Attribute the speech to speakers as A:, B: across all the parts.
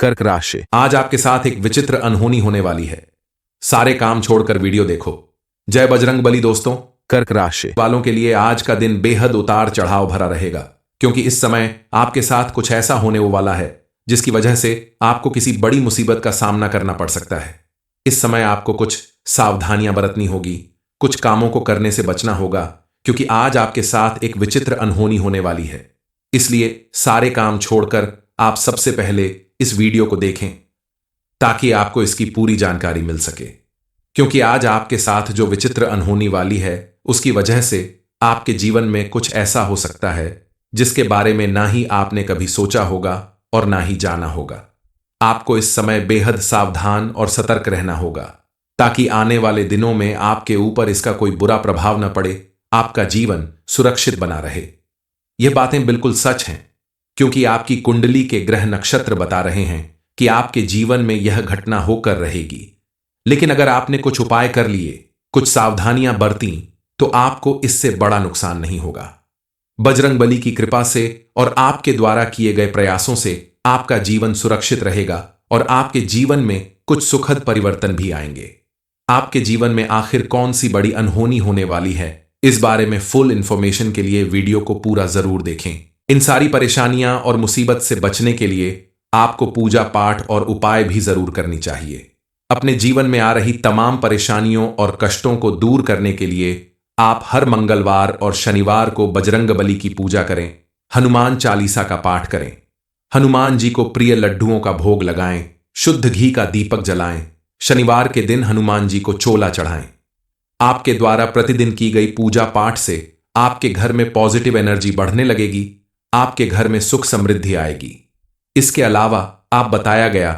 A: कर्क राशि, आज आपके साथ एक विचित्र अनहोनी होने वाली है। सारे काम छोड़कर वीडियो देखो। जय बजरंग बली दोस्तों। कर्क राशि वालों के लिए आज का दिन बेहद उतार चढ़ाव भरा रहेगा, क्योंकि इस समय आपके साथ कुछ ऐसा होने वाला है जिसकी वजह से आपको किसी बड़ी मुसीबत का सामना करना पड़ सकता है। इस समय आपको कुछ सावधानियां बरतनी होगी, कुछ कामों को करने से बचना होगा, क्योंकि आज आपके साथ एक विचित्र अनहोनी होने वाली है। इसलिए सारे काम छोड़कर आप सबसे पहले इस वीडियो को देखें ताकि आपको इसकी पूरी जानकारी मिल सके, क्योंकि आज आपके साथ जो विचित्र अनहोनी वाली है उसकी वजह से आपके जीवन में कुछ ऐसा हो सकता है जिसके बारे में ना ही आपने कभी सोचा होगा और ना ही जाना होगा। आपको इस समय बेहद सावधान और सतर्क रहना होगा ताकि आने वाले दिनों में आपके ऊपर इसका कोई बुरा प्रभाव न पड़े, आपका जीवन सुरक्षित बना रहे। यह बातें बिल्कुल सच हैं, क्योंकि आपकी कुंडली के ग्रह नक्षत्र बता रहे हैं कि आपके जीवन में यह घटना होकर रहेगी। लेकिन अगर आपने कुछ उपाय कर लिए, कुछ सावधानियां बरती, तो आपको इससे बड़ा नुकसान नहीं होगा। बजरंग बली की कृपा से और आपके द्वारा किए गए प्रयासों से आपका जीवन सुरक्षित रहेगा और आपके जीवन में कुछ सुखद परिवर्तन भी आएंगे। आपके जीवन में आखिर कौन सी बड़ी अनहोनी होने वाली है, इस बारे में फुल इंफॉर्मेशन के लिए वीडियो को पूरा जरूर देखें। इन सारी परेशानियां और मुसीबत से बचने के लिए आपको पूजा पाठ और उपाय भी जरूर करनी चाहिए। अपने जीवन में आ रही तमाम परेशानियों और कष्टों को दूर करने के लिए आप हर मंगलवार और शनिवार को बजरंग बली की पूजा करें, हनुमान चालीसा का पाठ करें, हनुमान जी को प्रिय लड्डुओं का भोग लगाएं, शुद्ध घी का दीपक जलाएं, शनिवार के दिन हनुमान जी को चोला चढ़ाएं। आपके द्वारा प्रतिदिन की गई पूजा पाठ से आपके घर में पॉजिटिव एनर्जी बढ़ने लगेगी, आपके घर में सुख समृद्धि आएगी। इसके अलावा आप बताया गया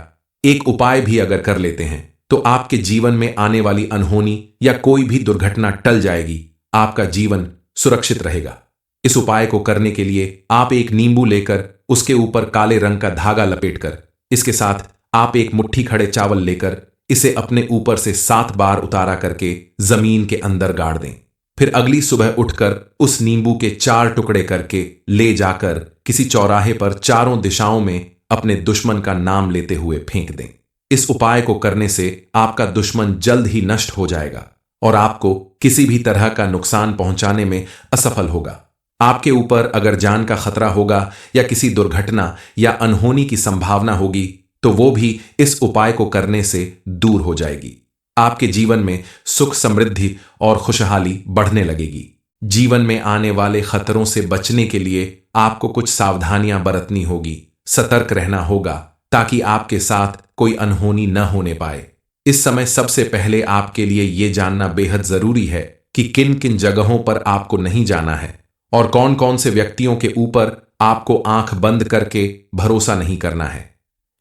A: एक उपाय भी अगर कर लेते हैं तो आपके जीवन में आने वाली अनहोनी या कोई भी दुर्घटना टल जाएगी, आपका जीवन सुरक्षित रहेगा। इस उपाय को करने के लिए आप एक नींबू लेकर उसके ऊपर काले रंग का धागा लपेटकर, इसके साथ आप एक मुट्ठी खड़े चावल लेकर इसे अपने ऊपर से 7 बार उतारा करके जमीन के अंदर गाड़ दें। फिर अगली सुबह उठकर उस नींबू के 4 टुकड़े करके ले जाकर किसी चौराहे पर चारों दिशाओं में अपने दुश्मन का नाम लेते हुए फेंक दें। इस उपाय को करने से आपका दुश्मन जल्द ही नष्ट हो जाएगा और आपको किसी भी तरह का नुकसान पहुंचाने में असफल होगा। आपके ऊपर अगर जान का खतरा होगा या किसी दुर्घटना या अनहोनी की संभावना होगी तो वो भी इस उपाय को करने से दूर हो जाएगी। आपके जीवन में सुख समृद्धि और खुशहाली बढ़ने लगेगी। जीवन में आने वाले खतरों से बचने के लिए आपको कुछ सावधानियां बरतनी होगी, सतर्क रहना होगा ताकि आपके साथ कोई अनहोनी न होने पाए। इस समय सबसे पहले आपके लिए यह जानना बेहद जरूरी है कि किन किन जगहों पर आपको नहीं जाना है और कौन कौन से व्यक्तियों के ऊपर आपको आंख बंद करके भरोसा नहीं करना है।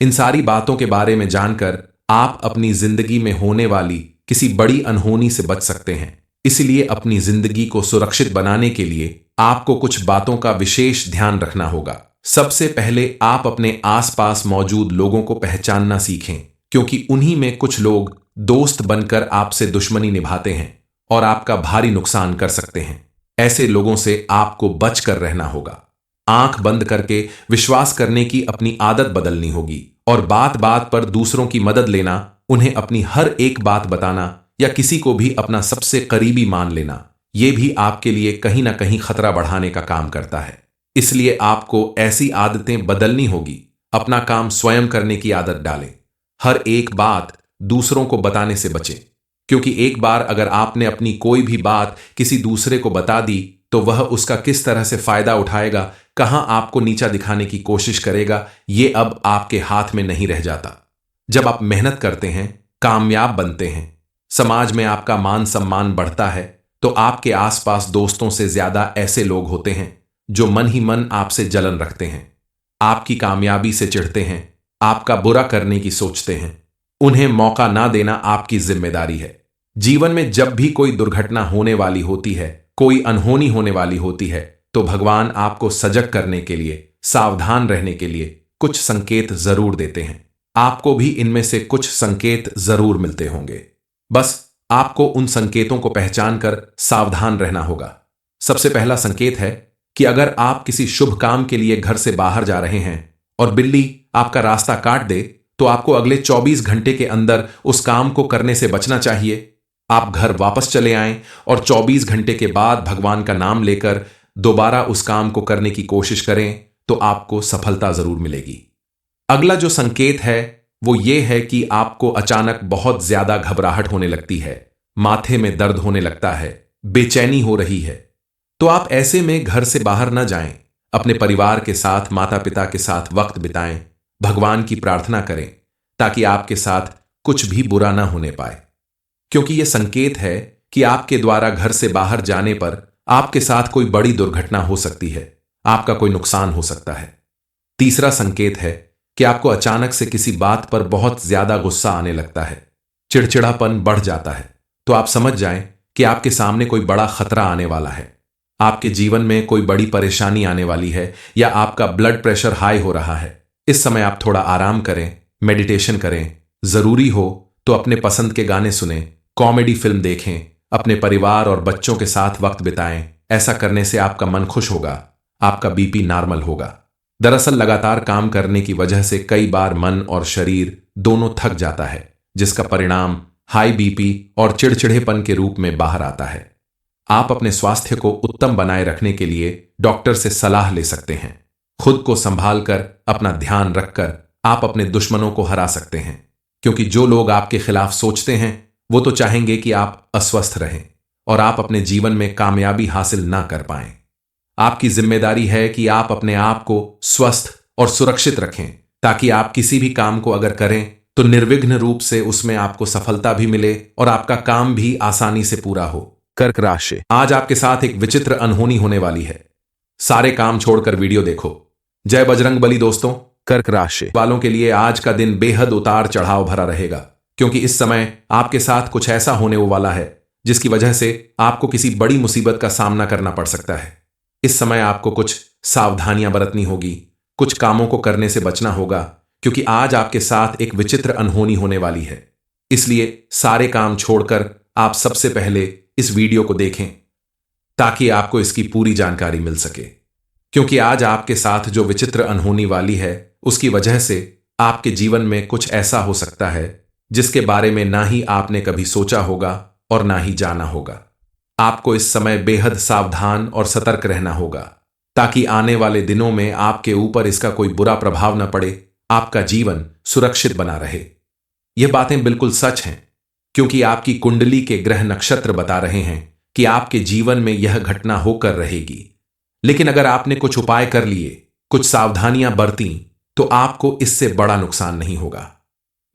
A: इन सारी बातों के बारे में जानकर आप अपनी जिंदगी में होने वाली किसी बड़ी अनहोनी से बच सकते हैं। इसलिए अपनी जिंदगी को सुरक्षित बनाने के लिए आपको कुछ बातों का विशेष ध्यान रखना होगा। सबसे पहले आप अपने आसपास मौजूद लोगों को पहचानना सीखें, क्योंकि उन्हीं में कुछ लोग दोस्त बनकर आपसे दुश्मनी निभाते हैं और आपका भारी नुकसान कर सकते हैं। ऐसे लोगों से आपको बचकर रहना होगा। आंख बंद करके विश्वास करने की अपनी आदत बदलनी होगी और बात बात पर दूसरों की मदद लेना, उन्हें अपनी हर एक बात बताना या किसी को भी अपना सबसे करीबी मान लेना, यह भी आपके लिए कहीं ना कहीं खतरा बढ़ाने का काम करता है। इसलिए आपको ऐसी आदतें बदलनी होगी। अपना काम स्वयं करने की आदत डालें। हर एक बात दूसरों को बताने से बचें, क्योंकि एक बार अगर आपने अपनी कोई भी बात किसी दूसरे को बता दी तो वह उसका किस तरह से फायदा उठाएगा, कहां आपको नीचा दिखाने की कोशिश करेगा, ये अब आपके हाथ में नहीं रह जाता। जब आप मेहनत करते हैं, कामयाब बनते हैं, समाज में आपका मान सम्मान बढ़ता है, तो आपके आसपास दोस्तों से ज्यादा ऐसे लोग होते हैं जो मन ही मन आपसे जलन रखते हैं, आपकी कामयाबी से चिढ़ते हैं, आपका बुरा करने की सोचते हैं। उन्हें मौका ना देना आपकी जिम्मेदारी है। जीवन में जब भी कोई दुर्घटना होने वाली होती है, कोई अनहोनी होने वाली होती है, तो भगवान आपको सजग करने के लिए, सावधान रहने के लिए कुछ संकेत जरूर देते हैं। आपको भी इनमें से कुछ संकेत जरूर मिलते होंगे। बस आपको उन संकेतों को पहचान कर सावधान रहना होगा। सबसे पहला संकेत है कि अगर आप किसी शुभ काम के लिए घर से बाहर जा रहे हैं और बिल्ली आपका रास्ता काट दे तो आपको अगले 24 घंटे के अंदर उस काम को करने से बचना चाहिए। आप घर वापस चले आएं और 24 घंटे के बाद भगवान का नाम लेकर दोबारा उस काम को करने की कोशिश करें तो आपको सफलता जरूर मिलेगी। अगला जो संकेत है वो ये है कि आपको अचानक बहुत ज्यादा घबराहट होने लगती है, माथे में दर्द होने लगता है, बेचैनी हो रही है। तो आप ऐसे में घर से बाहर न जाएं, अपने परिवार के साथ, माता पिता के साथ वक्त बिताएं, भगवान की प्रार्थना करें ताकि आपके साथ कुछ भी बुरा ना होने पाए, क्योंकि यह संकेत है कि आपके द्वारा घर से बाहर जाने पर आपके साथ कोई बड़ी दुर्घटना हो सकती है, आपका कोई नुकसान हो सकता है। तीसरा संकेत है कि आपको अचानक से किसी बात पर बहुत ज्यादा गुस्सा आने लगता है, चिड़चिड़ापन बढ़ जाता है। तो आप समझ जाएं कि आपके सामने कोई बड़ा खतरा आने वाला है, आपके जीवन में कोई बड़ी परेशानी आने वाली है या आपका ब्लड प्रेशर हाई हो रहा है। इस समय आप थोड़ा आराम करें, मेडिटेशन करें, जरूरी हो तो अपने पसंद के गाने सुनें, कॉमेडी फिल्म देखें, अपने परिवार और बच्चों के साथ वक्त बिताएं। ऐसा करने से आपका मन खुश होगा, आपका बीपी नॉर्मल होगा। दरअसल लगातार काम करने की वजह से कई बार मन और शरीर दोनों थक जाता है, जिसका परिणाम हाई बीपी और चिड़चिड़ेपन के रूप में बाहर आता है। आप अपने स्वास्थ्य को उत्तम बनाए रखने के लिए डॉक्टर से सलाह ले सकते हैं। खुद को संभाल कर, अपना ध्यान रखकर आप अपने दुश्मनों को हरा सकते हैं, क्योंकि जो लोग आपके खिलाफ सोचते हैं वो तो चाहेंगे कि आप अस्वस्थ रहें और आप अपने जीवन में कामयाबी हासिल ना कर पाएं। आपकी जिम्मेदारी है कि आप अपने आप को स्वस्थ और सुरक्षित रखें ताकि आप किसी भी काम को अगर करें तो निर्विघ्न रूप से उसमें आपको सफलता भी मिले और आपका काम भी आसानी से पूरा हो। कर्क राशि, आज आपके साथ एक विचित्र अनहोनी होने वाली है। सारे काम छोड़कर वीडियो देखो। जय बजरंग बली दोस्तों। कर्क राशि वालों के लिए आज का दिन बेहद उतार चढ़ाव भरा रहेगा, क्योंकि इस समय आपके साथ कुछ ऐसा होने वाला है जिसकी वजह से आपको किसी बड़ी मुसीबत का सामना करना पड़ सकता है। इस समय आपको कुछ सावधानियां बरतनी होगी, कुछ कामों को करने से बचना होगा, क्योंकि आज आपके साथ एक विचित्र अनहोनी होने वाली है। इसलिए सारे काम छोड़कर आप सबसे पहले इस वीडियो को देखें ताकि आपको इसकी पूरी जानकारी मिल सके, क्योंकि आज आपके साथ जो विचित्र अनहोनी वाली है उसकी वजह से आपके जीवन में कुछ ऐसा हो सकता है जिसके बारे में ना ही आपने कभी सोचा होगा और ना ही जाना होगा। आपको इस समय बेहद सावधान और सतर्क रहना होगा ताकि आने वाले दिनों में आपके ऊपर इसका कोई बुरा प्रभाव न पड़े, आपका जीवन सुरक्षित बना रहे। यह बातें बिल्कुल सच हैं, क्योंकि आपकी कुंडली के ग्रह नक्षत्र बता रहे हैं कि आपके जीवन में यह घटना होकर रहेगी। लेकिन अगर आपने कुछ उपाय कर लिए, कुछ सावधानियां बरती, तो आपको इससे बड़ा नुकसान नहीं होगा।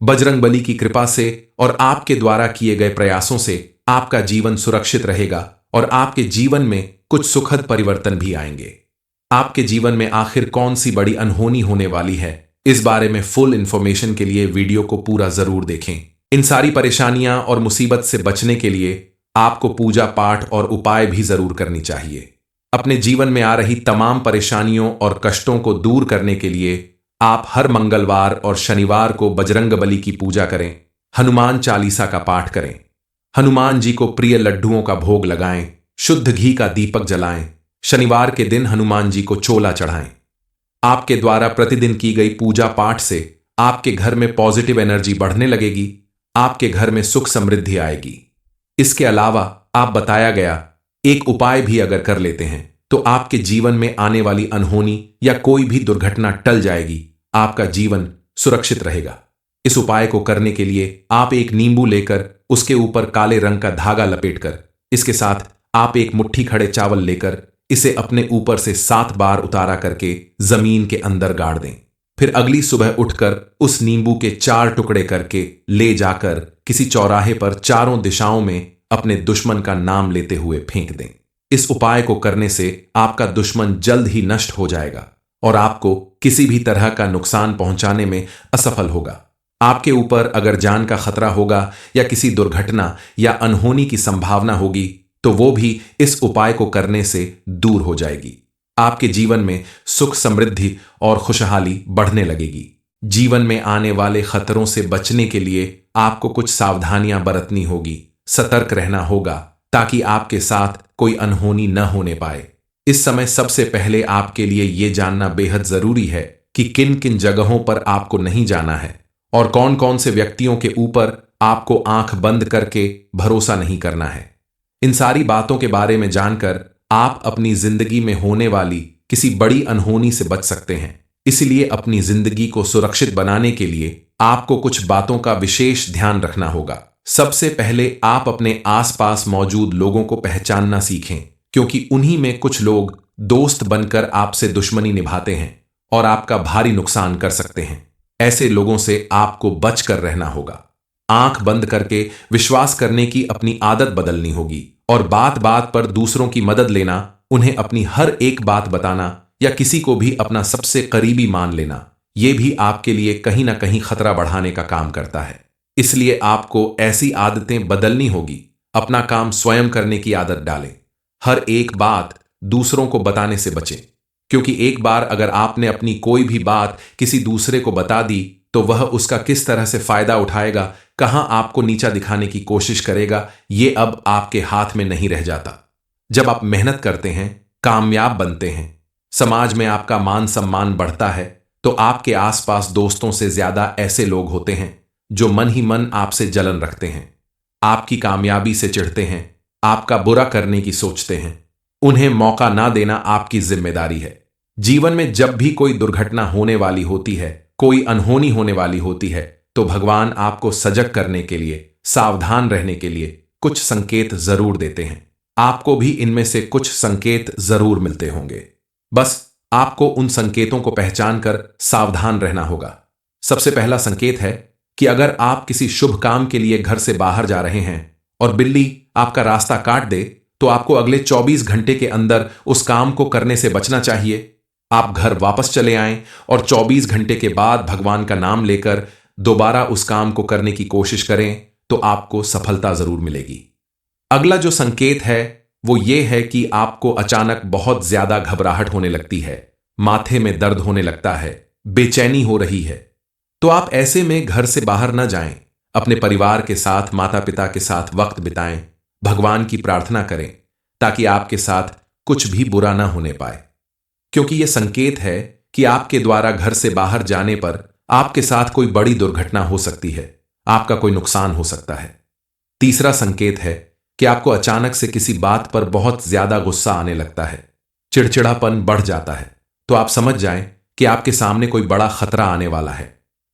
A: बजरंग बली की कृपा से और आपके द्वारा किए गए प्रयासों से आपका जीवन सुरक्षित रहेगा और आपके जीवन में कुछ सुखद परिवर्तन भी आएंगे। आपके जीवन में आखिर कौन सी बड़ी अनहोनी होने वाली है, इस बारे में फुल इंफॉर्मेशन के लिए वीडियो को पूरा जरूर देखें। इन सारी परेशानियां और मुसीबत से बचने के लिए आपको पूजा पाठ और उपाय भी जरूर करनी चाहिए। अपने जीवन में आ रही तमाम परेशानियों और कष्टों को दूर करने के लिए आप हर मंगलवार और शनिवार को बजरंग बली की पूजा करें, हनुमान चालीसा का पाठ करें, हनुमान जी को प्रिय लड्डुओं का भोग लगाएं, शुद्ध घी का दीपक जलाएं, शनिवार के दिन हनुमान जी को चोला चढ़ाएं। आपके द्वारा प्रतिदिन की गई पूजा पाठ से आपके घर में पॉजिटिव एनर्जी बढ़ने लगेगी, आपके घर में सुख समृद्धि आएगी। इसके अलावा आप बताया गया एक उपाय भी अगर कर लेते हैं तो आपके जीवन में आने वाली अनहोनी या कोई भी दुर्घटना टल जाएगी, आपका जीवन सुरक्षित रहेगा। इस उपाय को करने के लिए आप एक नींबू लेकर उसके ऊपर काले रंग का धागा लपेटकर, इसके साथ आप एक मुट्ठी खड़े चावल लेकर इसे अपने ऊपर से 7 बार उतारा करके जमीन के अंदर गाड़ दें। फिर अगली सुबह उठकर उस नींबू के 4 टुकड़े करके ले जाकर किसी चौराहे पर चारों दिशाओं में अपने दुश्मन का नाम लेते हुए फेंक दें। इस उपाय को करने से आपका दुश्मन जल्द ही नष्ट हो जाएगा और आपको किसी भी तरह का नुकसान पहुंचाने में असफल होगा। आपके ऊपर अगर जान का खतरा होगा या किसी दुर्घटना या अनहोनी की संभावना होगी तो वो भी इस उपाय को करने से दूर हो जाएगी। आपके जीवन में सुख समृद्धि और खुशहाली बढ़ने लगेगी। जीवन में आने वाले खतरों से बचने के लिए आपको कुछ सावधानियां बरतनी होगी, सतर्क रहना होगा ताकि आपके साथ कोई अनहोनी न होने पाए। इस समय सबसे पहले आपके लिए यह जानना बेहद जरूरी है कि किन किन जगहों पर आपको नहीं जाना है और कौन कौन से व्यक्तियों के ऊपर आपको आंख बंद करके भरोसा नहीं करना है। इन सारी बातों के बारे में जानकर आप अपनी जिंदगी में होने वाली किसी बड़ी अनहोनी से बच सकते हैं। इसलिए अपनी जिंदगी को सुरक्षित बनाने के लिए आपको कुछ बातों का विशेष ध्यान रखना होगा। सबसे पहले आप अपने आसपास मौजूद लोगों को पहचानना सीखें, क्योंकि उन्हीं में कुछ लोग दोस्त बनकर आपसे दुश्मनी निभाते हैं और आपका भारी नुकसान कर सकते हैं। ऐसे लोगों से आपको बचकर रहना होगा। आंख बंद करके विश्वास करने की अपनी आदत बदलनी होगी और बात बात पर दूसरों की मदद लेना, उन्हें अपनी हर एक बात बताना या किसी को भी अपना सबसे करीबी मान लेना, यह भी आपके लिए कहीं ना कहीं खतरा बढ़ाने का काम करता है। इसलिए आपको ऐसी आदतें बदलनी होगी। अपना काम स्वयं करने की आदत डालें। हर एक बात दूसरों को बताने से बचें, क्योंकि एक बार अगर आपने अपनी कोई भी बात किसी दूसरे को बता दी तो वह उसका किस तरह से फायदा उठाएगा, कहां आपको नीचा दिखाने की कोशिश करेगा, यह अब आपके हाथ में नहीं रह जाता। जब आप मेहनत करते हैं, कामयाब बनते हैं, समाज में आपका मान सम्मान बढ़ता है, तो आपके आसपास दोस्तों से ज्यादा ऐसे लोग होते हैं जो मन ही मन आपसे जलन रखते हैं, आपकी कामयाबी से चिढ़ते हैं, आपका बुरा करने की सोचते हैं। उन्हें मौका ना देना आपकी जिम्मेदारी है। जीवन में जब भी कोई दुर्घटना होने वाली होती है, कोई अनहोनी होने वाली होती है, तो भगवान आपको सजग करने के लिए, सावधान रहने के लिए कुछ संकेत जरूर देते हैं। आपको भी इनमें से कुछ संकेत जरूर मिलते होंगे। बस आपको उन संकेतों को पहचान कर सावधान रहना होगा। सबसे पहला संकेत है कि अगर आप किसी शुभ काम के लिए घर से बाहर जा रहे हैं और बिल्ली आपका रास्ता काट दे, तो आपको अगले 24 घंटे के अंदर उस काम को करने से बचना चाहिए। आप घर वापस चले आएं और 24 घंटे के बाद भगवान का नाम लेकर दोबारा उस काम को करने की कोशिश करें, तो आपको सफलता जरूर मिलेगी। अगला जो संकेत है वो ये है कि आपको अचानक बहुत ज्यादा घबराहट होने लगती है, माथे में दर्द होने लगता है, बेचैनी हो रही है। तो आप ऐसे में घर से बाहर न जाएं, अपने परिवार के साथ, माता पिता के साथ वक्त बिताएं, भगवान की प्रार्थना करें ताकि आपके साथ कुछ भी बुरा ना होने पाए, क्योंकि यह संकेत है कि आपके द्वारा घर से बाहर जाने पर आपके साथ कोई बड़ी दुर्घटना हो सकती है, आपका कोई नुकसान हो सकता है। तीसरा संकेत है कि आपको अचानक से किसी बात पर बहुत ज्यादा गुस्सा आने लगता है, चिड़चिड़ापन बढ़ जाता है, तो आप समझ जाएं कि आपके सामने कोई बड़ा खतरा आने वाला है,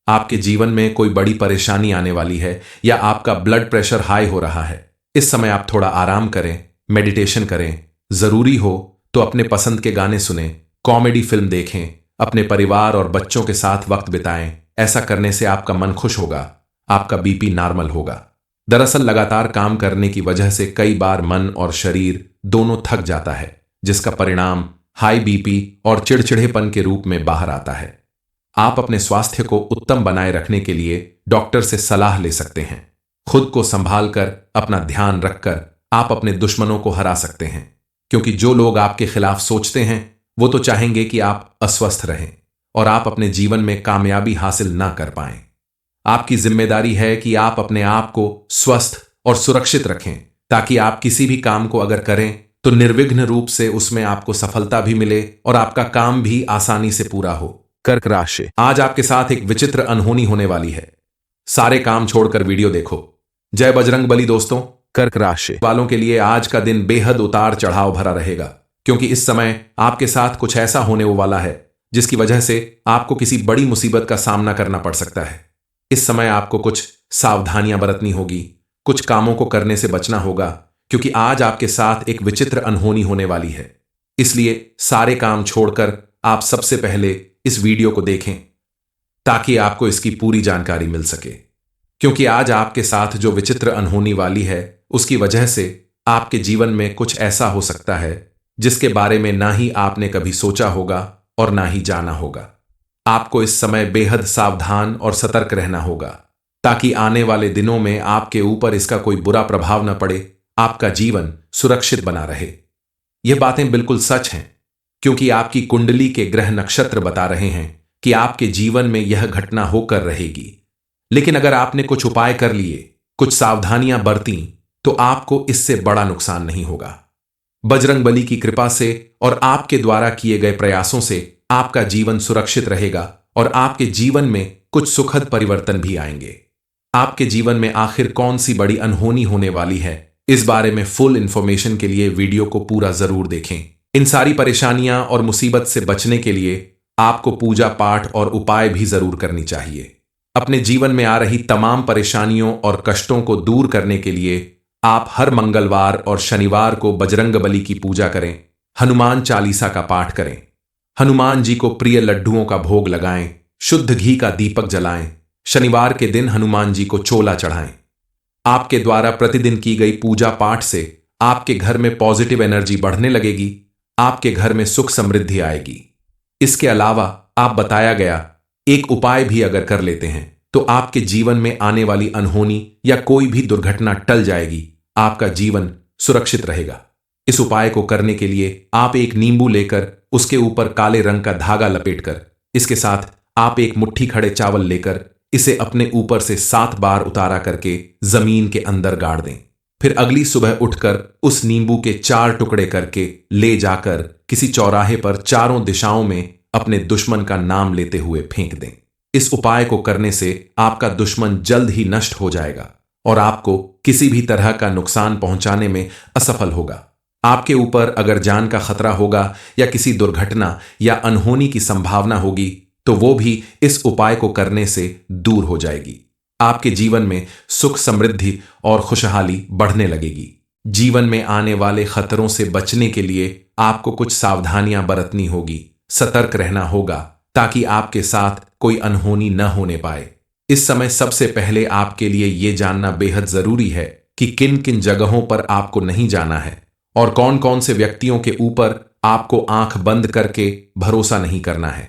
A: आपके जीवन में कोई बड़ी परेशानी आने वाली है, या आपका ब्लड प्रेशर हाई हो रहा है। इस समय आप थोड़ा आराम करें, मेडिटेशन करें, जरूरी हो तो अपने पसंद के गाने सुनें, कॉमेडी फिल्म देखें, अपने परिवार और बच्चों के साथ वक्त बिताएं। ऐसा करने से आपका मन खुश होगा, आपका बीपी नॉर्मल होगा। दरअसल लगातार काम करने की वजह से कई बार मन और शरीर दोनों थक जाता है, जिसका परिणाम हाई बीपी और चिड़चिड़ेपन के रूप में बाहर आता है। आप अपने स्वास्थ्य को उत्तम बनाए रखने के लिए डॉक्टर से सलाह ले सकते हैं। खुद को संभाल कर, अपना ध्यान रखकर आप अपने दुश्मनों को हरा सकते हैं, क्योंकि जो लोग आपके खिलाफ सोचते हैं वो तो चाहेंगे कि आप अस्वस्थ रहें और आप अपने जीवन में कामयाबी हासिल ना कर पाएं। आपकी जिम्मेदारी है कि आप अपने आप को स्वस्थ और सुरक्षित रखें, ताकि आप किसी भी काम को अगर करें तो निर्विघ्न रूप से उसमें आपको सफलता भी मिले और आपका काम भी आसानी से पूरा हो। कर्क राशि, आज आपके साथ एक विचित्र अनहोनी होने वाली है। सारे काम छोड़कर वीडियो देखो। जय बजरंग बली दोस्तों। कर्क राशि वालों के लिए आज का दिन बेहद उतार चढ़ाव भरा रहेगा, क्योंकि इस समय आपके साथ कुछ ऐसा होने वाला है जिसकी वजह से आपको किसी बड़ी मुसीबत का सामना करना पड़ सकता है। इस समय आपको कुछ सावधानियां बरतनी होगी, कुछ कामों को करने से बचना होगा, क्योंकि आज आपके साथ एक विचित्र अनहोनी होने वाली है। इसलिए सारे काम छोड़कर आप सबसे पहले इस वीडियो को देखें, ताकि आपको इसकी पूरी जानकारी मिल सके। क्योंकि आज आपके साथ जो विचित्र अनहोनी वाली है, उसकी वजह से आपके जीवन में कुछ ऐसा हो सकता है जिसके बारे में ना ही आपने कभी सोचा होगा और ना ही जाना होगा। आपको इस समय बेहद सावधान और सतर्क रहना होगा, ताकि आने वाले दिनों में आपके ऊपर इसका कोई बुरा प्रभाव न पड़े, आपका जीवन सुरक्षित बना रहे। यह बातें बिल्कुल सच हैं, क्योंकि आपकी कुंडली के ग्रह नक्षत्र बता रहे हैं कि आपके जीवन में यह घटना होकर रहेगी। लेकिन अगर आपने कुछ उपाय कर लिए, कुछ सावधानियां बरती, तो आपको इससे बड़ा नुकसान नहीं होगा। बजरंग बली की कृपा से और आपके द्वारा किए गए प्रयासों से आपका जीवन सुरक्षित रहेगा और आपके जीवन में कुछ सुखद परिवर्तन भी आएंगे। आपके जीवन में आखिर कौन सी बड़ी अनहोनी होने वाली है, इस बारे में फुल इंफॉर्मेशन के लिए वीडियो को पूरा जरूर देखें। इन सारी परेशानियां और मुसीबत से बचने के लिए आपको पूजा पाठ और उपाय भी जरूर करनी चाहिए। अपने जीवन में आ रही तमाम परेशानियों और कष्टों को दूर करने के लिए आप हर मंगलवार और शनिवार को बजरंग बली की पूजा करें, हनुमान चालीसा का पाठ करें, हनुमान जी को प्रिय लड्डुओं का भोग लगाएं, शुद्ध घी का दीपक जलाएं, शनिवार के दिन हनुमान जी को चोला चढ़ाएं। आपके द्वारा प्रतिदिन की गई पूजा पाठ से आपके घर में पॉजिटिव एनर्जी बढ़ने लगेगी, आपके घर में सुख समृद्धि आएगी। इसके अलावा आप बताया गया एक उपाय भी अगर कर लेते हैं तो आपके जीवन में आने वाली अनहोनी या कोई भी दुर्घटना टल जाएगी, आपका जीवन सुरक्षित रहेगा। इस उपाय को करने के लिए आप एक नींबू लेकर उसके ऊपर काले रंग का धागा लपेटकर, इसके साथ आप एक मुट्ठी खड़े चावल लेकर इसे अपने ऊपर से 7 बार उतारा करके जमीन के अंदर गाड़ दें। फिर अगली सुबह उठकर उस नींबू के 4 टुकड़े करके ले जाकर किसी चौराहे पर चारों दिशाओं में अपने दुश्मन का नाम लेते हुए फेंक दें। इस उपाय को करने से आपका दुश्मन जल्द ही नष्ट हो जाएगा और आपको किसी भी तरह का नुकसान पहुंचाने में असफल होगा। आपके ऊपर अगर जान का खतरा होगा या किसी दुर्घटना या अनहोनी की संभावना होगी तो वो भी इस उपाय को करने से दूर हो जाएगी। आपके जीवन में सुख समृद्धि और खुशहाली बढ़ने लगेगी। जीवन में आने वाले खतरों से बचने के लिए आपको कुछ सावधानियां बरतनी होगी, सतर्क रहना होगा ताकि आपके साथ कोई अनहोनी न होने पाए। इस समय सबसे पहले आपके लिए यह जानना बेहद जरूरी है कि किन किन जगहों पर आपको नहीं जाना है और कौन कौन से व्यक्तियों के ऊपर आपको आंख बंद करके भरोसा नहीं करना है।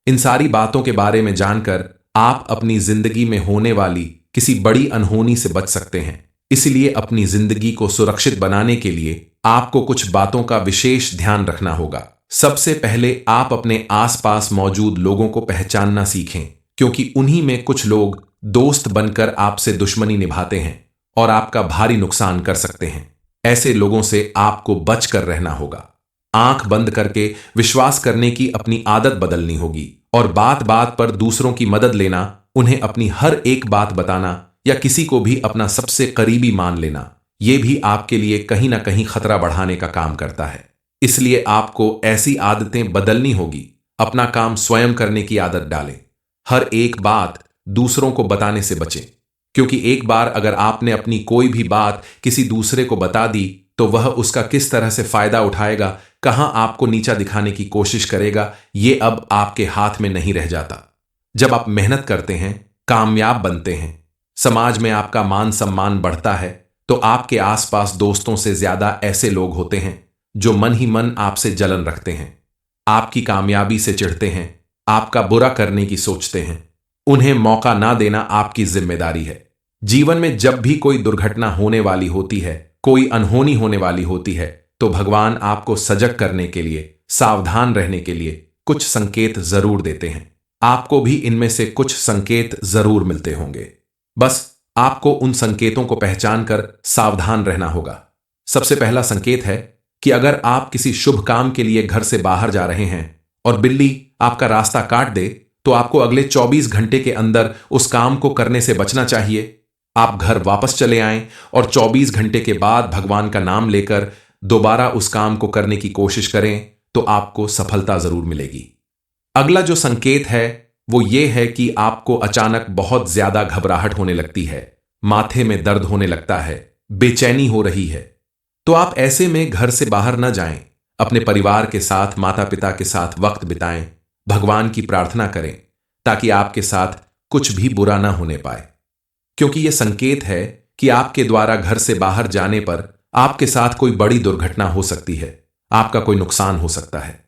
A: इन सारी बातों के बारे में जानकर आप अपनी जिंदगी में होने वाली किसी बड़ी अनहोनी से बच सकते हैं। इसलिए अपनी जिंदगी को सुरक्षित बनाने के लिए आपको कुछ बातों का विशेष ध्यान रखना होगा। सबसे पहले आप अपने आसपास मौजूद लोगों को पहचानना सीखें, क्योंकि उन्हीं में कुछ लोग दोस्त बनकर आपसे दुश्मनी निभाते हैं और आपका भारी नुकसान कर सकते हैं। ऐसे लोगों से आपको बचकर रहना होगा। आंख बंद करके विश्वास करने की अपनी आदत बदलनी होगी और बात बात पर दूसरों की मदद लेना, उन्हें अपनी हर एक बात बताना या किसी को भी अपना सबसे करीबी मान लेना, यह भी आपके लिए कहीं ना कहीं खतरा बढ़ाने का काम करता है। इसलिए आपको ऐसी आदतें बदलनी होगी। अपना काम स्वयं करने की आदत डालें। हर एक बात दूसरों को बताने से बचें, क्योंकि एक बार अगर आपने अपनी कोई भी बात किसी दूसरे को बता दी तो वह उसका किस तरह से फायदा उठाएगा, कहां आपको नीचा दिखाने की कोशिश करेगा, ये अब आपके हाथ में नहीं रह जाता। जब आप मेहनत करते हैं, कामयाब बनते हैं, समाज में आपका मान सम्मान बढ़ता है, तो आपके आसपास दोस्तों से ज्यादा ऐसे लोग होते हैं जो मन ही मन आपसे जलन रखते हैं, आपकी कामयाबी से चिढ़ते हैं, आपका बुरा करने की सोचते हैं। उन्हें मौका ना देना आपकी जिम्मेदारी है। जीवन में जब भी कोई दुर्घटना होने वाली होती है, कोई अनहोनी होने वाली होती है, तो भगवान आपको सजग करने के लिए, सावधान रहने के लिए कुछ संकेत जरूर देते हैं। आपको भी इनमें से कुछ संकेत जरूर मिलते होंगे। बस आपको उन संकेतों को पहचान कर सावधान रहना होगा। सबसे पहला संकेत है कि अगर आप किसी शुभ काम के लिए घर से बाहर जा रहे हैं और बिल्ली आपका रास्ता काट दे, तो आपको अगले 24 घंटे के अंदर उस काम को करने से बचना चाहिए। आप घर वापस चले आएं और 24 घंटे के बाद भगवान का नाम लेकर दोबारा उस काम को करने की कोशिश करें, तो आपको सफलता जरूर मिलेगी। अगला जो संकेत है वो ये है कि आपको अचानक बहुत ज्यादा घबराहट होने लगती है, माथे में दर्द होने लगता है, बेचैनी हो रही है। तो आप ऐसे में घर से बाहर न जाएं, अपने परिवार के साथ, माता पिता के साथ वक्त बिताएं, भगवान की प्रार्थना करें ताकि आपके साथ कुछ भी बुरा ना होने पाए, क्योंकि यह संकेत है कि आपके द्वारा घर से बाहर जाने पर आपके साथ कोई बड़ी दुर्घटना हो सकती है, आपका कोई नुकसान हो सकता है।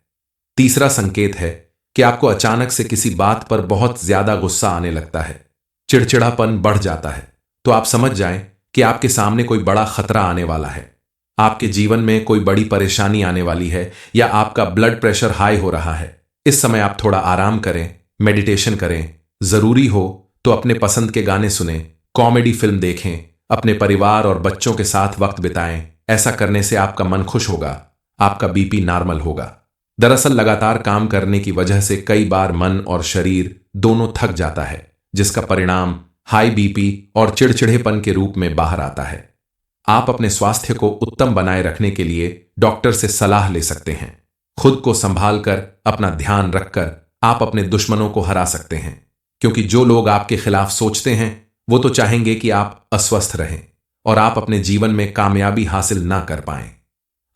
A: तीसरा संकेत है कि आपको अचानक से किसी बात पर बहुत ज्यादा गुस्सा आने लगता है, चिड़चिड़ापन बढ़ जाता है, तो आप समझ जाएं कि आपके सामने कोई बड़ा खतरा आने वाला है, आपके जीवन में कोई बड़ी परेशानी आने वाली है या आपका ब्लड प्रेशर हाई हो रहा है। इस समय आप थोड़ा आराम करें, मेडिटेशन करें, जरूरी हो तो अपने पसंद के गाने सुनें, कॉमेडी फिल्म देखें, अपने परिवार और बच्चों के साथ वक्त बिताएं। ऐसा करने से आपका मन खुश होगा, आपका बीपी नॉर्मल होगा। दरअसल लगातार काम करने की वजह से कई बार मन और शरीर दोनों थक जाता है, जिसका परिणाम हाई बीपी और चिड़चिड़ेपन के रूप में बाहर आता है। आप अपने स्वास्थ्य को उत्तम बनाए रखने के लिए डॉक्टर से सलाह ले सकते हैं। खुद को संभाल कर, अपना ध्यान रखकर आप अपने दुश्मनों को हरा सकते हैं, क्योंकि जो लोग आपके खिलाफ सोचते हैं वो तो चाहेंगे कि आप अस्वस्थ रहें और आप अपने जीवन में कामयाबी हासिल ना कर पाएं।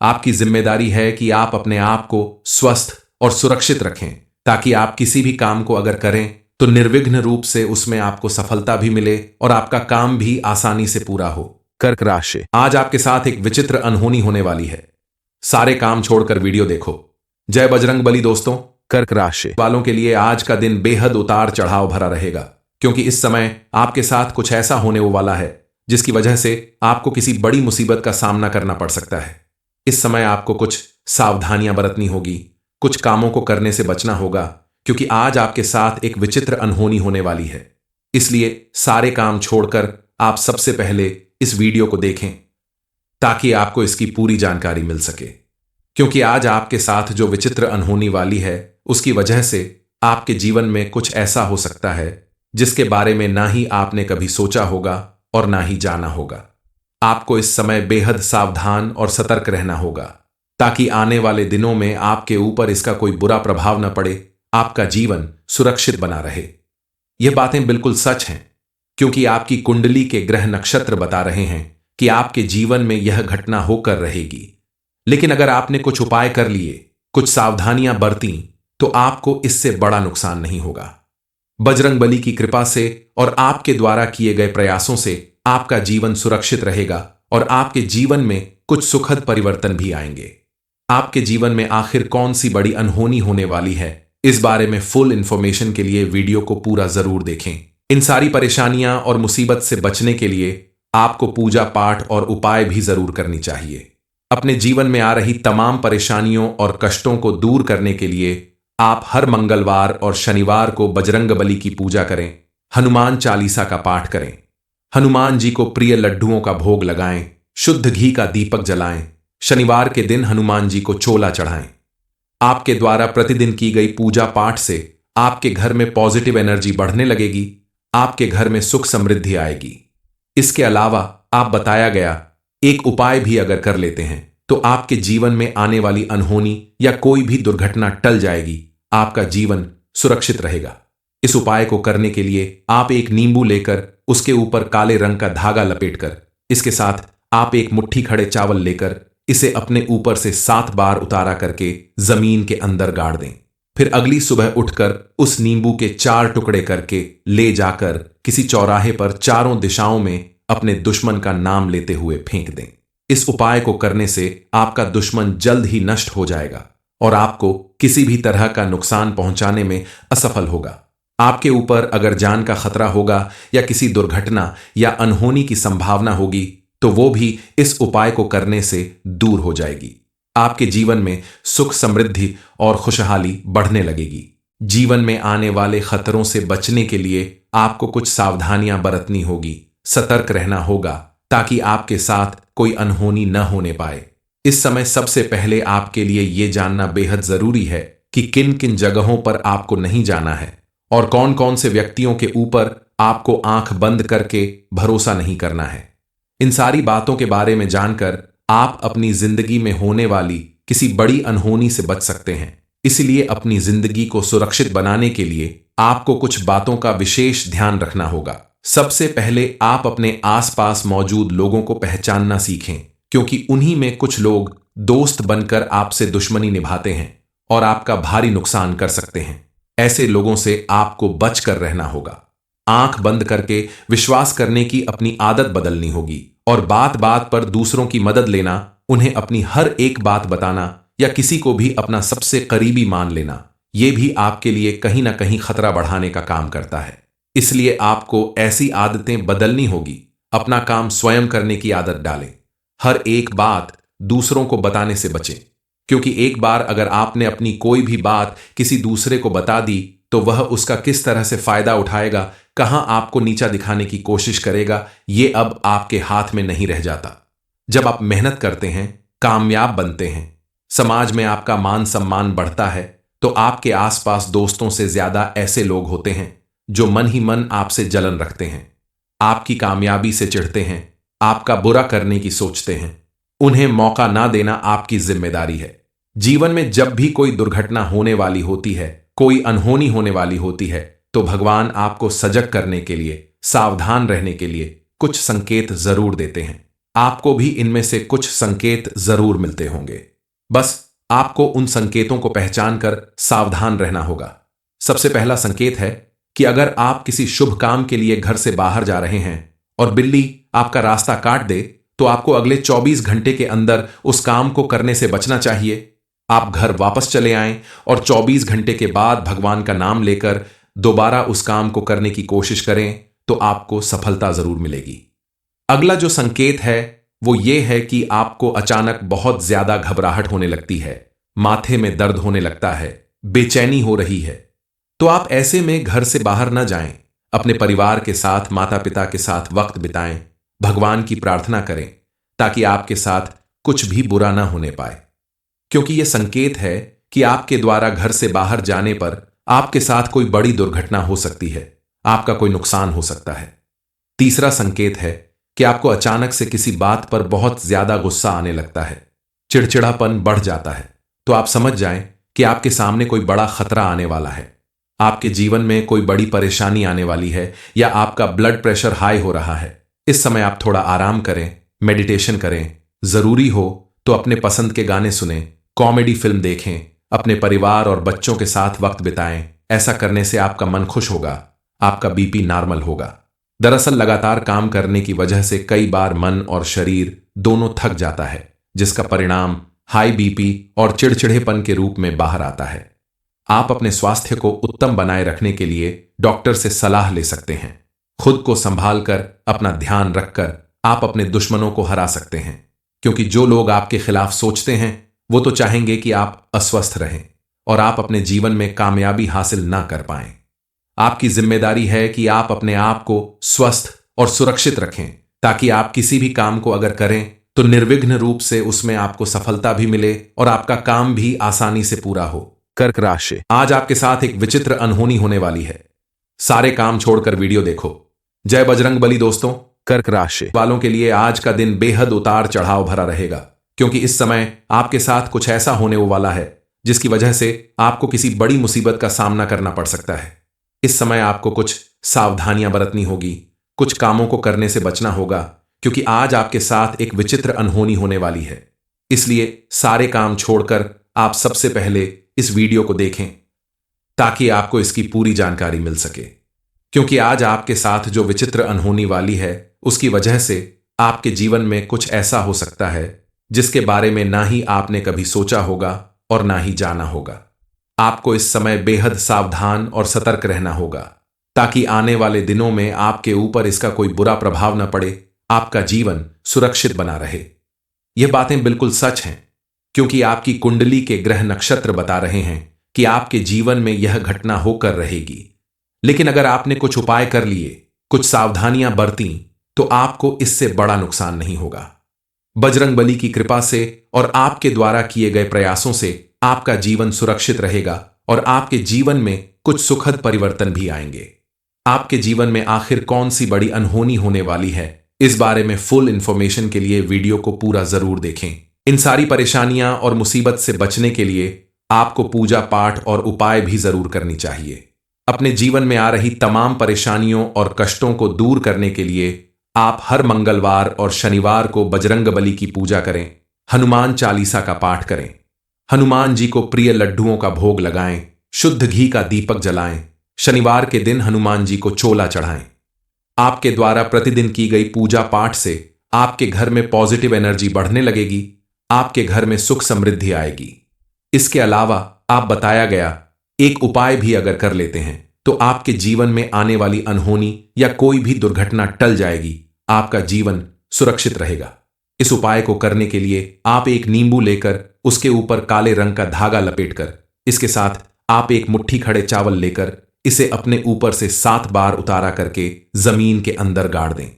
A: आपकी जिम्मेदारी है कि आप अपने आप को स्वस्थ और सुरक्षित रखें, ताकि आप किसी भी काम को अगर करें तो निर्विघ्न रूप से उसमें आपको सफलता भी मिले और आपका काम भी आसानी से पूरा हो। कर्क राशि, आज आपके साथ एक विचित्र अनहोनी होने वाली है। सारे काम छोड़कर वीडियो देखो। जय बजरंग बली दोस्तों। कर्क राशि वालों के लिए आज का दिन बेहद उतार चढ़ाव भरा रहेगा, क्योंकि इस समय आपके साथ कुछ ऐसा होने वाला है जिसकी वजह से आपको किसी बड़ी मुसीबत का सामना करना पड़ सकता है। इस समय आपको कुछ सावधानियां बरतनी होगी, कुछ कामों को करने से बचना होगा, क्योंकि आज आपके साथ एक विचित्र अनहोनी होने वाली है। इसलिए सारे काम छोड़कर आप सबसे पहले इस वीडियो को देखें, ताकि आपको इसकी पूरी जानकारी मिल सके। क्योंकि आज आपके साथ जो विचित्र अनहोनी वाली है, उसकी वजह से आपके जीवन में कुछ ऐसा हो सकता है जिसके बारे में ना ही आपने कभी सोचा होगा और ना ही जाना होगा। आपको इस समय बेहद सावधान और सतर्क रहना होगा, ताकि आने वाले दिनों में आपके ऊपर इसका कोई बुरा प्रभाव न पड़े, आपका जीवन सुरक्षित बना रहे। यह बातें बिल्कुल सच हैं, क्योंकि आपकी कुंडली के ग्रह नक्षत्र बता रहे हैं कि आपके जीवन में यह घटना होकर रहेगी। लेकिन अगर आपने कुछ उपाय कर लिए, कुछ सावधानियां बरती, तो आपको इससे बड़ा नुकसान नहीं होगा। बजरंग बली की कृपा से और आपके द्वारा किए गए प्रयासों से आपका जीवन सुरक्षित रहेगा और आपके जीवन में कुछ सुखद परिवर्तन भी आएंगे। आपके जीवन में आखिर कौन सी बड़ी अनहोनी होने वाली है, इस बारे में फुल इंफॉर्मेशन के लिए वीडियो को पूरा जरूर देखें। इन सारी परेशानियां और मुसीबत से बचने के लिए आपको पूजा पाठ और उपाय भी जरूर करनी चाहिए। अपने जीवन में आ रही तमाम परेशानियों और कष्टों को दूर करने के लिए आप हर मंगलवार और शनिवार को बजरंग बली की पूजा करें, हनुमान चालीसा का पाठ करें, हनुमान जी को प्रिय लड्डुओं का भोग लगाएं, शुद्ध घी का दीपक जलाएं, शनिवार के दिन हनुमान जी को चोला चढ़ाएं। आपके द्वारा प्रतिदिन की गई पूजा पाठ से आपके घर में पॉजिटिव एनर्जी बढ़ने लगेगी, आपके घर में सुख समृद्धि आएगी। इसके अलावा आप बताया गया एक उपाय भी अगर कर लेते हैं तो आपके जीवन में आने वाली अनहोनी या कोई भी दुर्घटना टल जाएगी, आपका जीवन सुरक्षित रहेगा। इस उपाय को करने के लिए आप एक नींबू लेकर उसके ऊपर काले रंग का धागा लपेटकर, इसके साथ आप एक मुट्ठी खड़े चावल लेकर इसे अपने ऊपर से 7 बार उतारा करके जमीन के अंदर गाड़ दें। फिर अगली सुबह उठकर उस नींबू के 4 टुकड़े करके ले जाकर किसी चौराहे पर चारों दिशाओं में अपने दुश्मन का नाम लेते हुए फेंक दें। इस उपाय को करने से आपका दुश्मन जल्द ही नष्ट हो जाएगा और आपको किसी भी तरह का नुकसान पहुंचाने में असफल होगा। आपके ऊपर अगर जान का खतरा होगा या किसी दुर्घटना या अनहोनी की संभावना होगी, तो वो भी इस उपाय को करने से दूर हो जाएगी। आपके जीवन में सुख समृद्धि और खुशहाली बढ़ने लगेगी। जीवन में आने वाले खतरों से बचने के लिए आपको कुछ सावधानियां बरतनी होगी, सतर्क रहना होगा, ताकि आपके साथ कोई अनहोनी न होने पाए। इस समय सबसे पहले आपके लिए यह जानना बेहद जरूरी है कि किन किन जगहों पर आपको नहीं जाना है और कौन कौन से व्यक्तियों के ऊपर आपको आंख बंद करके भरोसा नहीं करना है। इन सारी बातों के बारे में जानकर आप अपनी जिंदगी में होने वाली किसी बड़ी अनहोनी से बच सकते हैं। इसलिए अपनी जिंदगी को सुरक्षित बनाने के लिए आपको कुछ बातों का विशेष ध्यान रखना होगा। सबसे पहले आप अपने आसपास मौजूद लोगों को पहचानना सीखें, क्योंकि उन्हीं में कुछ लोग दोस्त बनकर आपसे दुश्मनी निभाते हैं और आपका भारी नुकसान कर सकते हैं। ऐसे लोगों से आपको बचकर रहना होगा। आंख बंद करके विश्वास करने की अपनी आदत बदलनी होगी और बात बात पर दूसरों की मदद लेना, उन्हें अपनी हर एक बात बताना या किसी को भी अपना सबसे करीबी मान लेना, यह भी आपके लिए कहीं ना कहीं खतरा बढ़ाने का काम करता है। इसलिए आपको ऐसी आदतें बदलनी होगी। अपना काम स्वयं करने की आदत डालें। हर एक बात दूसरों को बताने से बचें, क्योंकि एक बार अगर आपने अपनी कोई भी बात किसी दूसरे को बता दी तो वह उसका किस तरह से फायदा उठाएगा, कहां आपको नीचा दिखाने की कोशिश करेगा, ये अब आपके हाथ में नहीं रह जाता। जब आप मेहनत करते हैं, कामयाब बनते हैं, समाज में आपका मान सम्मान बढ़ता है तो आपके आसपास दोस्तों से ज्यादा ऐसे लोग होते हैं जो मन ही मन आपसे जलन रखते हैं, आपकी कामयाबी से चिढ़ते हैं, आपका बुरा करने की सोचते हैं। उन्हें मौका ना देना आपकी जिम्मेदारी है। जीवन में जब भी कोई दुर्घटना होने वाली होती है, कोई अनहोनी होने वाली होती है, तो भगवान आपको सजग करने के लिए, सावधान रहने के लिए कुछ संकेत जरूर देते हैं। आपको भी इनमें से कुछ संकेत जरूर मिलते होंगे। बस आपको उन संकेतों को पहचान कर सावधान रहना होगा। सबसे पहला संकेत है कि अगर आप किसी शुभ काम के लिए घर से बाहर जा रहे हैं और बिल्ली आपका रास्ता काट दे, तो आपको अगले 24 घंटे के अंदर उस काम को करने से बचना चाहिए। आप घर वापस चले आएं और 24 घंटे के बाद भगवान का नाम लेकर दोबारा उस काम को करने की कोशिश करें, तो आपको सफलता जरूर मिलेगी। अगला जो संकेत है वो ये है कि आपको अचानक बहुत ज्यादा घबराहट होने लगती है, माथे में दर्द होने लगता है, बेचैनी हो रही है। तो आप ऐसे में घर से बाहर न जाएं, अपने परिवार के साथ, माता पिता के साथ वक्त बिताएं, भगवान की प्रार्थना करें ताकि आपके साथ कुछ भी बुरा ना होने पाए, क्योंकि यह संकेत है कि आपके द्वारा घर से बाहर जाने पर आपके साथ कोई बड़ी दुर्घटना हो सकती है, आपका कोई नुकसान हो सकता है। तीसरा संकेत है कि आपको अचानक से किसी बात पर बहुत ज्यादा गुस्सा आने लगता है, चिड़चिड़ापन बढ़ जाता है। तो आप समझ जाएं कि आपके सामने कोई बड़ा खतरा आने वाला है, आपके जीवन में कोई बड़ी परेशानी आने वाली है, या आपका ब्लड प्रेशर हाई हो रहा है। इस समय आप थोड़ा आराम करें, मेडिटेशन करें, जरूरी हो तो अपने पसंद के गाने सुनें, कॉमेडी फिल्म देखें, अपने परिवार और बच्चों के साथ वक्त बिताएं। ऐसा करने से आपका मन खुश होगा, आपका बीपी नॉर्मल होगा। दरअसल लगातार काम करने की वजह से कई बार मन और शरीर दोनों थक जाता है, जिसका परिणाम हाई बीपी और चिड़चिड़ेपन के रूप में बाहर आता है। आप अपने स्वास्थ्य को उत्तम बनाए रखने के लिए डॉक्टर से सलाह ले सकते हैं। खुद को संभाल कर, अपना ध्यान रखकर आप अपने दुश्मनों को हरा सकते हैं, क्योंकि जो लोग आपके खिलाफ सोचते हैं वो तो चाहेंगे कि आप अस्वस्थ रहें और आप अपने जीवन में कामयाबी हासिल ना कर पाएं। आपकी जिम्मेदारी है कि आप अपने आप को स्वस्थ और सुरक्षित रखें, ताकि आप किसी भी काम को अगर करें तो निर्विघ्न रूप से उसमें आपको सफलता भी मिले और आपका काम भी आसानी से पूरा हो। कर्क राशि, आज आपके साथ एक विचित्र अनहोनी होने वाली है। सारे काम छोड़कर वीडियो देखो। जय बजरंग बली दोस्तों। कर्क राशि वालों के लिए आज का दिन बेहद उतार चढ़ाव भरा रहेगा, क्योंकि इस समय आपके साथ कुछ ऐसा होने वाला है जिसकी वजह से आपको किसी बड़ी मुसीबत का सामना करना पड़ सकता है। इस समय आपको कुछ सावधानियां बरतनी होगी, कुछ कामों को करने से बचना होगा, क्योंकि आज आपके साथ एक विचित्र अनहोनी होने वाली है। इसलिए सारे काम छोड़कर आप सबसे पहले इस वीडियो को देखें ताकि आपको इसकी पूरी जानकारी मिल सके, क्योंकि आज आपके साथ जो विचित्र अनहोनी वाली है उसकी वजह से आपके जीवन में कुछ ऐसा हो सकता है जिसके बारे में ना ही आपने कभी सोचा होगा और ना ही जाना होगा। आपको इस समय बेहद सावधान और सतर्क रहना होगा ताकि आने वाले दिनों में आपके ऊपर इसका कोई बुरा प्रभाव न पड़े, आपका जीवन सुरक्षित बना रहे। यह बातें बिल्कुल सच हैं, क्योंकि आपकी कुंडली के ग्रह नक्षत्र बता रहे हैं कि आपके जीवन में यह घटना होकर रहेगी। लेकिन अगर आपने कुछ उपाय कर लिए, कुछ सावधानियां बरती, तो आपको इससे बड़ा नुकसान नहीं होगा। बजरंग बली की कृपा से और आपके द्वारा किए गए प्रयासों से आपका जीवन सुरक्षित रहेगा और आपके जीवन में कुछ सुखद परिवर्तन भी आएंगे। आपके जीवन में आखिर कौन सी बड़ी अनहोनी होने वाली है, इस बारे में फुल इंफॉर्मेशन के लिए वीडियो को पूरा जरूर देखें। इन सारी परेशानियां और मुसीबत से बचने के लिए आपको पूजा पाठ और उपाय भी जरूर करनी चाहिए। अपने जीवन में आ रही तमाम परेशानियों और कष्टों को दूर करने के लिए आप हर मंगलवार और शनिवार को बजरंग बली की पूजा करें, हनुमान चालीसा का पाठ करें, हनुमान जी को प्रिय लड्डुओं का भोग लगाएं, शुद्ध घी का दीपक जलाएं, शनिवार के दिन हनुमान जी को चोला चढ़ाएं। आपके द्वारा प्रतिदिन की गई पूजा पाठ से आपके घर में पॉजिटिव एनर्जी बढ़ने लगेगी, आपके घर में सुख समृद्धि आएगी। इसके अलावा आप बताया गया एक उपाय भी अगर कर लेते हैं तो आपके जीवन में आने वाली अनहोनी या कोई भी दुर्घटना टल जाएगी, आपका जीवन सुरक्षित रहेगा। इस उपाय को करने के लिए आप एक नींबू लेकर उसके ऊपर काले रंग का धागा लपेटकर, इसके साथ आप एक मुट्ठी खड़े चावल लेकर इसे अपने ऊपर से 7 बार उतारा करके जमीन के अंदर गाड़ दें।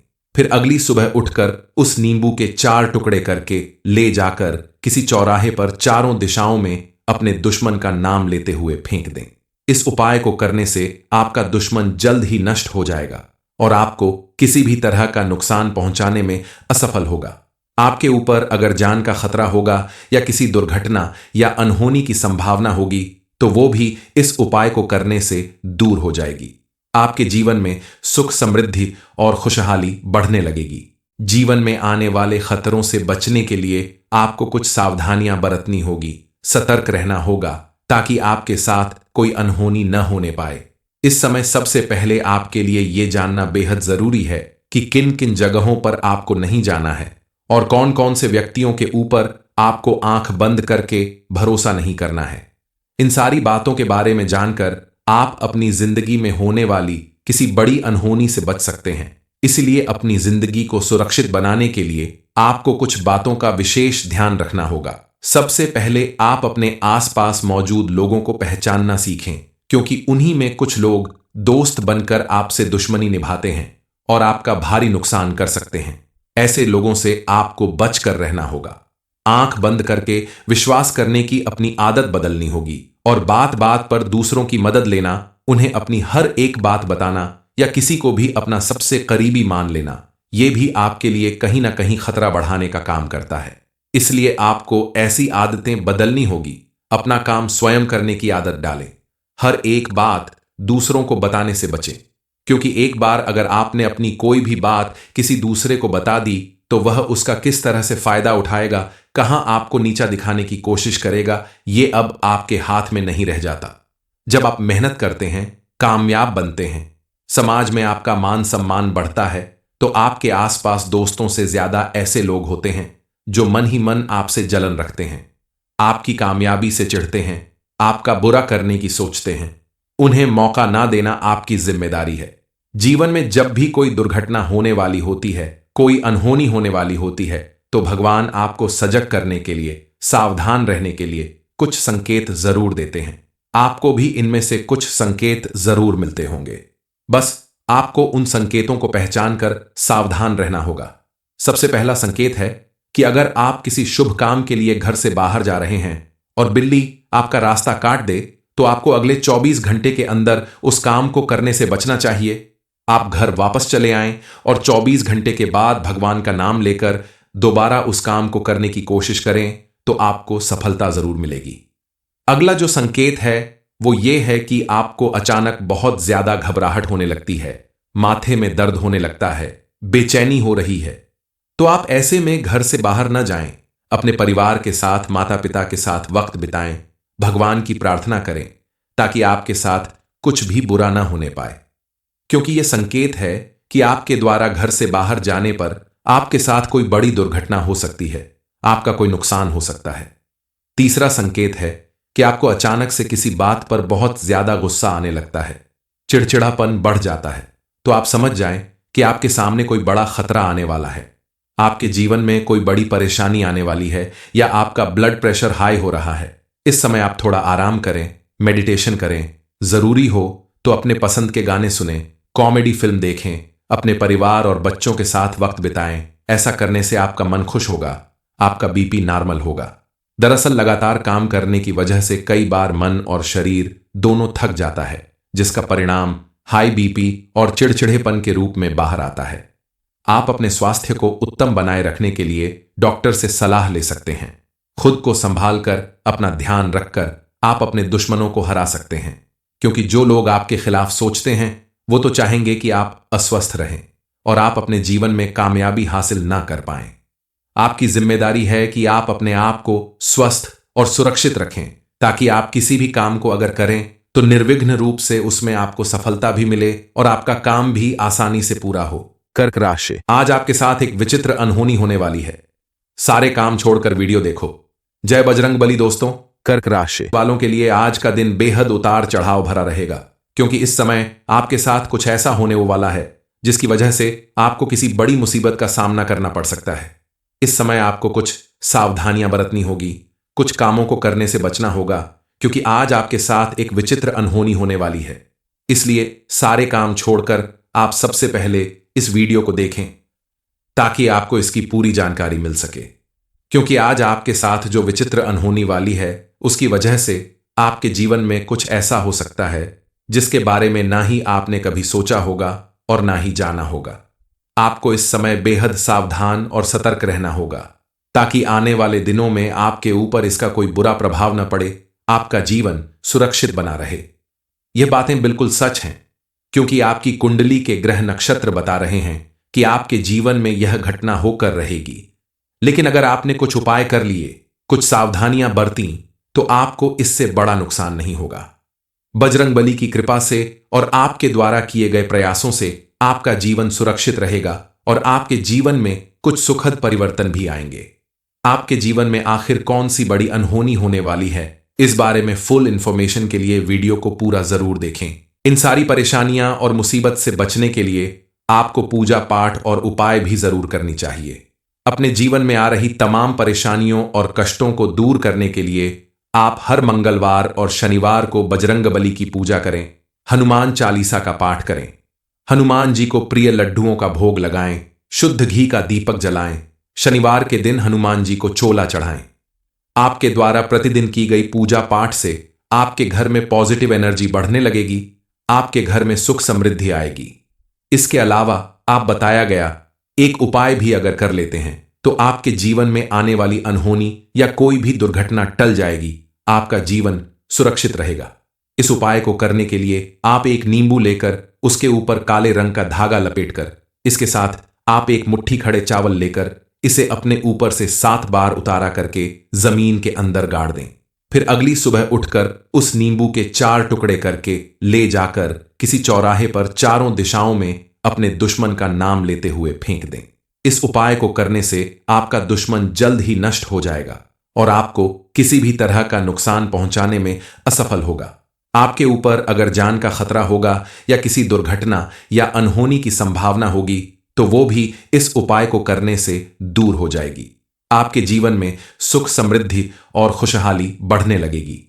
A: फिर अगली सुबह उठकर उस नींबू के 4 टुकड़े करके ले जाकर किसी चौराहे पर चारों दिशाओं में अपने दुश्मन का नाम लेते हुए फेंक दें। इस उपाय को करने से आपका दुश्मन जल्द ही नष्ट हो जाएगा और आपको किसी भी तरह का नुकसान पहुंचाने में असफल होगा। आपके ऊपर अगर जान का खतरा होगा या किसी दुर्घटना या अनहोनी की संभावना होगी तो वो भी इस उपाय को करने से दूर हो जाएगी। आपके जीवन में सुख समृद्धि और खुशहाली बढ़ने लगेगी। जीवन में आने वाले खतरों से बचने के लिए आपको कुछ सावधानियां बरतनी होगी, सतर्क रहना होगा ताकि आपके साथ कोई अनहोनी न होने पाए। इस समय सबसे पहले आपके लिए यह जानना बेहद जरूरी है कि किन किन जगहों पर आपको नहीं जाना है और कौन कौन से व्यक्तियों के ऊपर आपको आंख बंद करके भरोसा नहीं करना है। इन सारी बातों के बारे में जानकर आप अपनी जिंदगी में होने वाली किसी बड़ी अनहोनी से बच सकते हैं। इसलिए अपनी जिंदगी को सुरक्षित बनाने के लिए आपको कुछ बातों का विशेष ध्यान रखना होगा। सबसे पहले आप अपने आसपास मौजूद लोगों को पहचानना सीखें, क्योंकि उन्हीं में कुछ लोग दोस्त बनकर आपसे दुश्मनी निभाते हैं और आपका भारी नुकसान कर सकते हैं। ऐसे लोगों से आपको बचकर रहना होगा। आंख बंद करके विश्वास करने की अपनी आदत बदलनी होगी और बात बात पर दूसरों की मदद लेना, उन्हें अपनी हर एक बात बताना या किसी को भी अपना सबसे करीबी मान लेना, यह भी आपके लिए कहीं ना कहीं खतरा बढ़ाने का काम करता है। इसलिए आपको ऐसी आदतें बदलनी होगी। अपना काम स्वयं करने की आदत डालें। हर एक बात दूसरों को बताने से बचें, क्योंकि एक बार अगर आपने अपनी कोई भी बात किसी दूसरे को बता दी तो वह उसका किस तरह से फायदा उठाएगा, कहां आपको नीचा दिखाने की कोशिश करेगा, यह अब आपके हाथ में नहीं रह जाता। जब आप मेहनत करते हैं, कामयाब बनते हैं, समाज में आपका मान सम्मान बढ़ता है, तो आपके आसपास दोस्तों से ज्यादा ऐसे लोग होते हैं जो मन ही मन आपसे जलन रखते हैं, आपकी कामयाबी से चिढ़ते हैं, आपका बुरा करने की सोचते हैं। उन्हें मौका ना देना आपकी जिम्मेदारी है। जीवन में जब भी कोई दुर्घटना होने वाली होती है, कोई अनहोनी होने वाली होती है, तो भगवान आपको सजग करने के लिए, सावधान रहने के लिए कुछ संकेत जरूर देते हैं। आपको भी इनमें से कुछ संकेत जरूर मिलते होंगे। बस आपको उन संकेतों को पहचान कर सावधान रहना होगा। सबसे पहला संकेत है कि अगर आप किसी शुभ काम के लिए घर से बाहर जा रहे हैं और बिल्ली आपका रास्ता काट दे, तो आपको अगले 24 घंटे के अंदर उस काम को करने से बचना चाहिए। आप घर वापस चले आएं और 24 घंटे के बाद भगवान का नाम लेकर दोबारा उस काम को करने की कोशिश करें, तो आपको सफलता जरूर मिलेगी। अगला जो संकेत है वो ये है कि आपको अचानक बहुत ज्यादा घबराहट होने लगती है, माथे में दर्द होने लगता है, बेचैनी हो रही है। तो आप ऐसे में घर से बाहर न जाएं, अपने परिवार के साथ, माता पिता के साथ वक्त बिताएं, भगवान की प्रार्थना करें ताकि आपके साथ कुछ भी बुरा ना होने पाए, क्योंकि यह संकेत है कि आपके द्वारा घर से बाहर जाने पर आपके साथ कोई बड़ी दुर्घटना हो सकती है, आपका कोई नुकसान हो सकता है। तीसरा संकेत है कि आपको अचानक से किसी बात पर बहुत ज्यादा गुस्सा आने लगता है, चिड़चिड़ापन बढ़ जाता है, तो आप समझ जाएं कि आपके सामने कोई बड़ा खतरा आने वाला है, आपके जीवन में कोई बड़ी परेशानी आने वाली है या आपका ब्लड प्रेशर हाई हो रहा है। इस समय आप थोड़ा आराम करें, मेडिटेशन करें, जरूरी हो तो अपने पसंद के गाने सुनें, कॉमेडी फिल्म देखें, अपने परिवार और बच्चों के साथ वक्त बिताएं। ऐसा करने से आपका मन खुश होगा, आपका बीपी नॉर्मल होगा। दरअसल लगातार काम करने की वजह से कई बार मन और शरीर दोनों थक जाता है, जिसका परिणाम हाई बीपी और चिड़चिड़ेपन के रूप में बाहर आता है। आप अपने स्वास्थ्य को उत्तम बनाए रखने के लिए डॉक्टर से सलाह ले सकते हैं। खुद को संभाल कर, अपना ध्यान रखकर आप अपने दुश्मनों को हरा सकते हैं, क्योंकि जो लोग आपके खिलाफ सोचते हैं वो तो चाहेंगे कि आप अस्वस्थ रहें और आप अपने जीवन में कामयाबी हासिल ना कर पाएं। आपकी जिम्मेदारी है कि आप अपने आप को स्वस्थ और सुरक्षित रखें, ताकि आप किसी भी काम को अगर करें तो निर्विघ्न रूप से उसमें आपको सफलता भी मिले और आपका काम भी आसानी से पूरा हो। कर्क राशि, आज आपके साथ एक विचित्र अनहोनी होने वाली है। सारे काम छोड़कर वीडियो देखो। जय बजरंग बली दोस्तों। कर्क राशि वालों के लिए आज का दिन बेहद उतार चढ़ाव भरा रहेगा, क्योंकि इस समय आपके साथ कुछ ऐसा होने वाला है जिसकी वजह से आपको किसी बड़ी मुसीबत का सामना करना पड़ सकता है। इस समय आपको कुछ सावधानियां बरतनी होगी, कुछ कामों को करने से बचना होगा, क्योंकि आज आपके साथ एक विचित्र अनहोनी होने वाली है। इसलिए सारे काम छोड़कर आप सबसे पहले इस वीडियो को देखें। ताकि आपको इसकी पूरी जानकारी मिल सके। क्योंकि आज आपके साथ जो विचित्र अनहोनी वाली है, उसकी वजह से आपके जीवन में कुछ ऐसा हो सकता है जिसके बारे में ना ही आपने कभी सोचा होगा और ना ही जाना होगा। आपको इस समय बेहद सावधान और सतर्क रहना होगा ताकि आने वाले दिनों में आपके ऊपर इसका कोई बुरा प्रभाव न पड़े, आपका जीवन सुरक्षित बना रहे। यह बातें बिल्कुल सच हैं, क्योंकि आपकी कुंडली के ग्रह नक्षत्र बता रहे हैं कि आपके जीवन में यह घटना होकर रहेगी। लेकिन अगर आपने कुछ उपाय कर लिए, कुछ सावधानियां बरती, तो आपको इससे बड़ा नुकसान नहीं होगा। बजरंगबली की कृपा से और आपके द्वारा किए गए प्रयासों से आपका जीवन सुरक्षित रहेगा और आपके जीवन में कुछ सुखद परिवर्तन भी आएंगे। आपके जीवन में आखिर कौन सी बड़ी अनहोनी होने वाली है, इस बारे में फुल इंफॉर्मेशन के लिए वीडियो को पूरा जरूर देखें। इन सारी परेशानियां और मुसीबत से बचने के लिए आपको पूजा पाठ और उपाय भी जरूर करनी चाहिए। अपने जीवन में आ रही तमाम परेशानियों और कष्टों को दूर करने के लिए आप हर मंगलवार और शनिवार को बजरंगबली की पूजा करें, हनुमान चालीसा का पाठ करें, हनुमान जी को प्रिय लड्डुओं का भोग लगाएं, शुद्ध घी का दीपक जलाएं, शनिवार के दिन हनुमान जी को चोला चढ़ाएं। आपके द्वारा प्रतिदिन की गई पूजा पाठ से आपके घर में पॉजिटिव एनर्जी बढ़ने लगेगी, आपके घर में सुख समृद्धि आएगी। इसके अलावा आप बताया गया एक उपाय भी अगर कर लेते हैं तो आपके जीवन में आने वाली अनहोनी या कोई भी दुर्घटना टल जाएगी, आपका जीवन सुरक्षित रहेगा। इस उपाय को करने के लिए आप एक नींबू लेकर उसके ऊपर काले रंग का धागा लपेटकर, इसके साथ आप एक मुट्ठी खड़े चावल लेकर इसे अपने ऊपर से 7 बार उतारा करके जमीन के अंदर गाड़ दें। फिर अगली सुबह उठकर उस नींबू के 4 टुकड़े करके ले जाकर किसी चौराहे पर चारों दिशाओं में अपने दुश्मन का नाम लेते हुए फेंक दें। इस उपाय को करने से आपका दुश्मन जल्द ही नष्ट हो जाएगा और आपको किसी भी तरह का नुकसान पहुंचाने में असफल होगा। आपके ऊपर अगर जान का खतरा होगा या किसी दुर्घटना या अनहोनी की संभावना होगी तो वो भी इस उपाय को करने से दूर हो जाएगी। आपके जीवन में सुख समृद्धि और खुशहाली बढ़ने लगेगी।